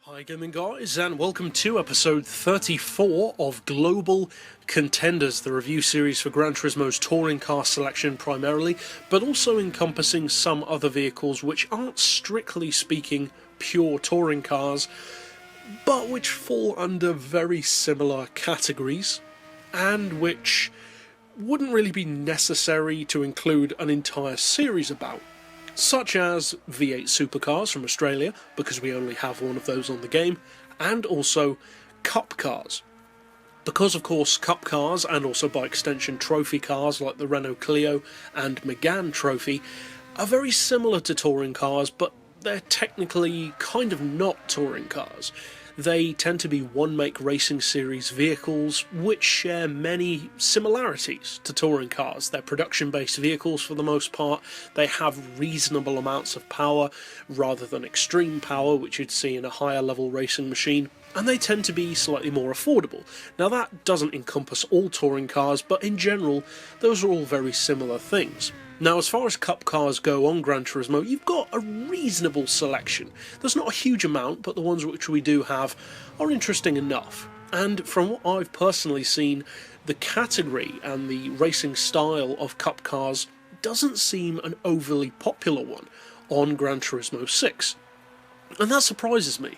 Hi gaming guys, and welcome to episode 34 of Global Contenders, the review series for Gran Turismo's touring car selection primarily, but also encompassing some other vehicles which aren't strictly speaking pure touring cars, but which fall under very similar categories, and which wouldn't really be necessary to include an entire series about. Such as V8 supercars from Australia, because we only have one of those on the game, and also Cup cars. Because of course Cup cars, and also by extension trophy cars like the Renault Clio and Megane Trophy, are very similar to touring cars, but they're technically kind of not touring cars. They tend to be one-make racing series vehicles which share many similarities to touring cars. They're production-based vehicles for the most part. They have reasonable amounts of power rather than extreme power, which you'd see in a higher level racing machine. And they tend to be slightly more affordable. Now that doesn't encompass all touring cars, but in general, those are all very similar things. Now, as far as Cup cars go on Gran Turismo, you've got a reasonable selection. There's not a huge amount, but the ones which we do have are interesting enough. And from what I've personally seen, the category and the racing style of Cup cars doesn't seem an overly popular one on Gran Turismo 6. And that surprises me,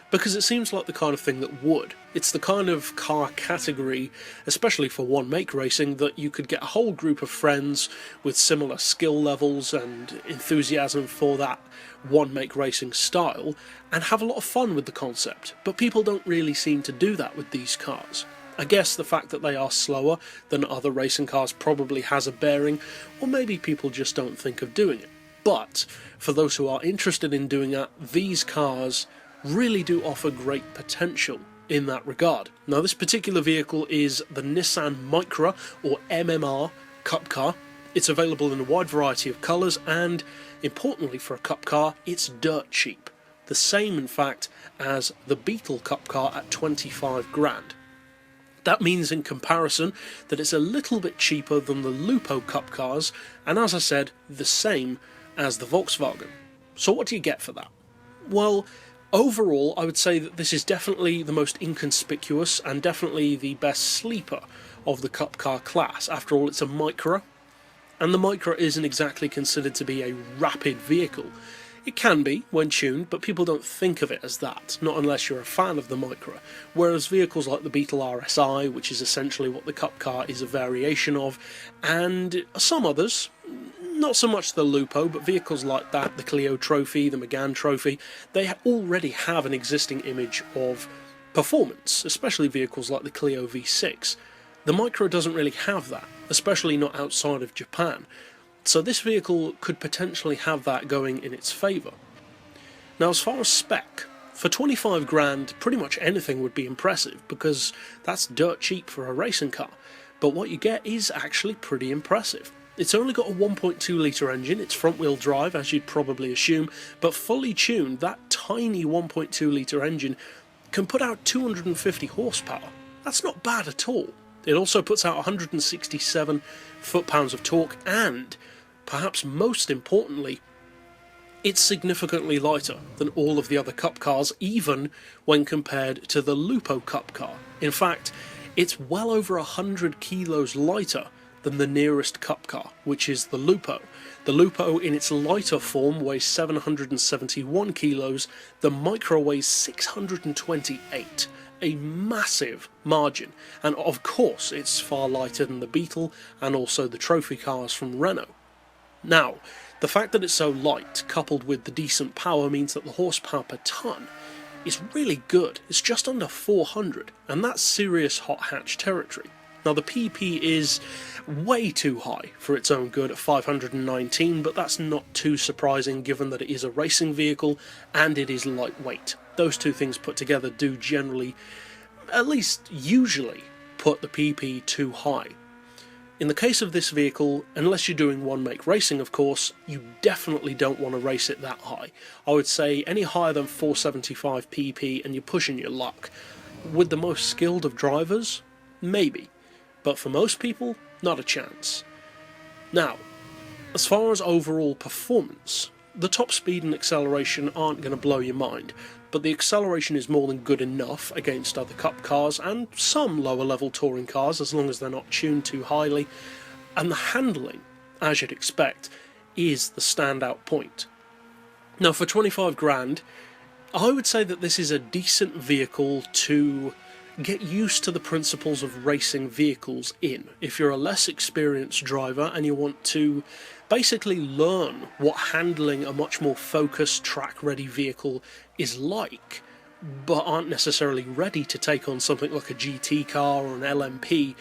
because it seems like the kind of thing that would. It's the kind of car category, especially for one-make racing, that you could get a whole group of friends with similar skill levels and enthusiasm for that one-make racing style, and have a lot of fun with the concept. But people don't really seem to do that with these cars. I guess the fact that they are slower than other racing cars probably has a bearing, or maybe people just don't think of doing it. But for those who are interested in doing that, these cars really do offer great potential in that regard. Now, this particular vehicle is the Nissan Micra, or MMR, Cup car. It's available in a wide variety of colours, and importantly for a Cup car, it's dirt cheap. The same, in fact, as the Beetle Cup car at 25 grand. That means, in comparison, that it's a little bit cheaper than the Lupo Cup cars, and as I said, the same as the Volkswagen. So what do you get for that? Well, overall, I would say that this is definitely the most inconspicuous and definitely the best sleeper of the Cup car class. After all, it's a Micra, and the Micra isn't exactly considered to be a rapid vehicle. It can be when tuned, but people don't think of it as that, not unless you're a fan of the Micra. Whereas vehicles like the Beetle RSI, which is essentially what the Cup car is a variation of, and some others, not so much the Lupo, but vehicles like that, the Clio Trophy, the Megane Trophy, they already have an existing image of performance, especially vehicles like the Clio V6. The Micra doesn't really have that, especially not outside of Japan. So this vehicle could potentially have that going in its favour. Now, as far as spec, for 25 grand, pretty much anything would be impressive, because that's dirt cheap for a racing car. But what you get is actually pretty impressive. It's only got a 1.2 litre engine, it's front wheel drive as you'd probably assume, but fully tuned, that tiny 1.2 litre engine can put out 250 horsepower. That's not bad at all. It also puts out 167 foot-pounds of torque, and, perhaps most importantly, it's significantly lighter than all of the other Cup cars, even when compared to the Lupo Cup car. In fact, it's well over 100 kilos lighter than the nearest Cup car, which is the Lupo. The Lupo in its lighter form weighs 771 kilos, the Micra weighs 628, a massive margin, and of course it's far lighter than the Beetle and also the trophy cars from Renault. Now, the fact that it's so light, coupled with the decent power, means that the horsepower per tonne is really good. It's just under 400, and that's serious hot hatch territory. Now, the PP is way too high for its own good at 519, but that's not too surprising given that it is a racing vehicle and it is lightweight. Those two things put together do generally, at least usually, put the PP too high. In the case of this vehicle, unless you're doing one-make racing, of course, you definitely don't want to race it that high. I would say any higher than 475 PP and you're pushing your luck. With the most skilled of drivers, maybe. But for most people, not a chance. Now, as far as overall performance, the top speed and acceleration aren't going to blow your mind. but the acceleration is more than good enough against other Cup cars and some lower level touring cars, as long as they're not tuned too highly, and the handling, as you'd expect, is the standout point. Now for 25 grand, I would say that this is a decent vehicle to get used to the principles of racing vehicles in. If you're a less experienced driver and you want to basically learn what handling a much more focused, track-ready vehicle is like, but aren't necessarily ready to take on something like a GT car or an LMP,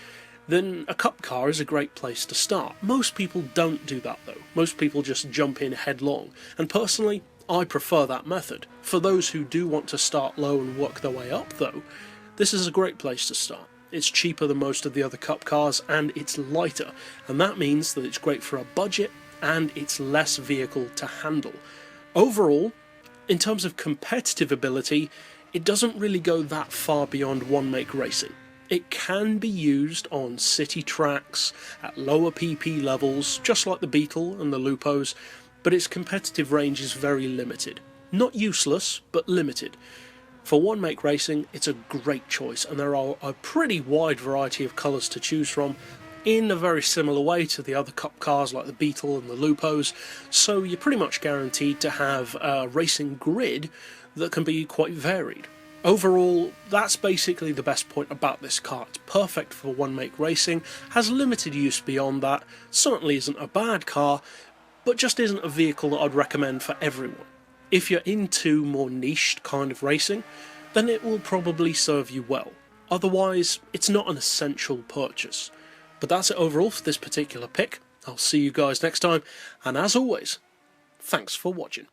then a Cup car is a great place to start. Most people don't do that though. Most people just jump in headlong, and personally, I prefer that method. For those who do want to start low and work their way up though, this is a great place to start. It's cheaper than most of the other Cup cars, and it's lighter, and that means that it's great for a budget, and it's less vehicle to handle. Overall, in terms of competitive ability, it doesn't really go that far beyond one-make racing. It can be used on city tracks, at lower PP levels, just like the Beetle and the Lupos, but its competitive range is very limited. Not useless, but limited. For one-make racing, it's a great choice, and there are a pretty wide variety of colours to choose from, in a very similar way to the other Cup cars like the Beetle and the Lupos, so you're pretty much guaranteed to have a racing grid that can be quite varied. Overall, that's basically the best point about this car. It's perfect for one-make racing, has limited use beyond that, certainly isn't a bad car, but just isn't a vehicle that I'd recommend for everyone. If you're into more niched kind of racing, then it will probably serve you well. Otherwise, it's not an essential purchase. But that's it overall for this particular pick. I'll see you guys next time, and as always, thanks for watching.